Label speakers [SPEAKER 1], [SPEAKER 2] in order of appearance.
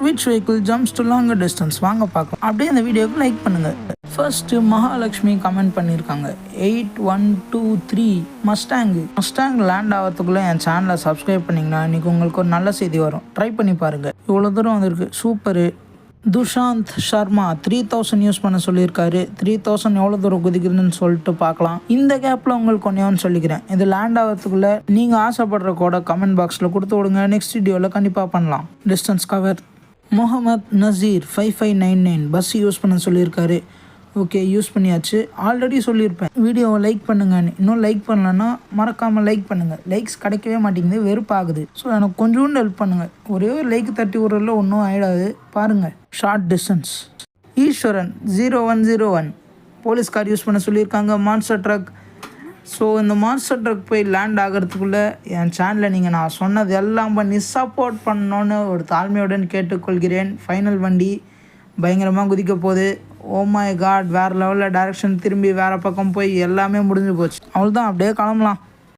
[SPEAKER 1] which vehicle jumps to longer distance? வாங்க பார்க்கலாம். அப்படியே இந்த வீடியோக்கு லைக் பண்ணுங்க. ஃபர்ஸ்ட் மகாலட்சுமி கமெண்ட் பண்ணியிருக்காங்க 8123 மஸ்டாங் லேண்ட் ஆகிறதுக்குள்ளே என் சேனலை சப்ஸ்கிரைப் பண்ணிங்கன்னா இன்றைக்கி உங்களுக்கு ஒரு நல்ல செய்தி வரும். ட்ரை பண்ணி பாருங்கள். இவ்வளோ தூரம் வந்திருக்கு, சூப்பரு. துஷாந்த் சர்மா 3000 யூஸ் பண்ண சொல்லியிருக்காரு. 3000 எவ்வளோ தூரம் குதிக்குதுன்னு சொல்லிட்டு பார்க்கலாம். இந்த கேப்பில் உங்களுக்கு ஒன்று சொல்லிக்கிறேன். இது லேண்ட் ஆகிறதுக்குள்ளே நீங்கள் ஆசைப்படுற கூட கமெண்ட் பாக்ஸில் கொடுத்து விடுங்க. நெக்ஸ்ட் வீடியோவில் கண்டிப்பாக பண்ணலாம். Distance cover. Mohammed Nazeer 5599 bus use பண்ண சொல்லியிருக்காரு. ஓகே, யூஸ் பண்ணியாச்சு. ஆல்ரெடி சொல்லியிருப்பேன் வீடியோவை லைக் பண்ணுங்கன்னு. இன்னும் லைக் பண்ணலன்னா மறக்காமல் லைக் பண்ணுங்கள். லைக்ஸ் கிடைக்கவே மாட்டேங்குது, வெறுப்பாகுது. ஸோ எனக்கு கொஞ்சோண்டு ஹெல்ப் பண்ணுங்கள். ஒரே ஒரு லைக் தட்டி விட்றதுல ஒன்றும் ஆகிடாது. பாருங்கள். Short distance. Eswaran 0101 police car use பண்ண சொல்லியிருக்காங்க. Monster truck. ஸோ இந்த மான்ஸ்டர் ட்ரக் போய் லேண்ட் ஆகிறதுக்குள்ளே என் சேனலை நீங்கள் நான் சொன்னது எல்லாம் பண்ணி சப்போர்ட் பண்ணணுன்னு ஒரு தாழ்மையுடன் கேட்டுக்கொள்கிறேன். ஃபைனல் வண்டி பயங்கரமாக குதிக்க போகுது. ஓ மை காட், வேறு லெவலில் டைரக்ஷன் திரும்பி வேறு பக்கம் போய் எல்லாமே முடிஞ்சு போச்சு. அவ்வளோதான், அப்படியே கிளம்பலாம்.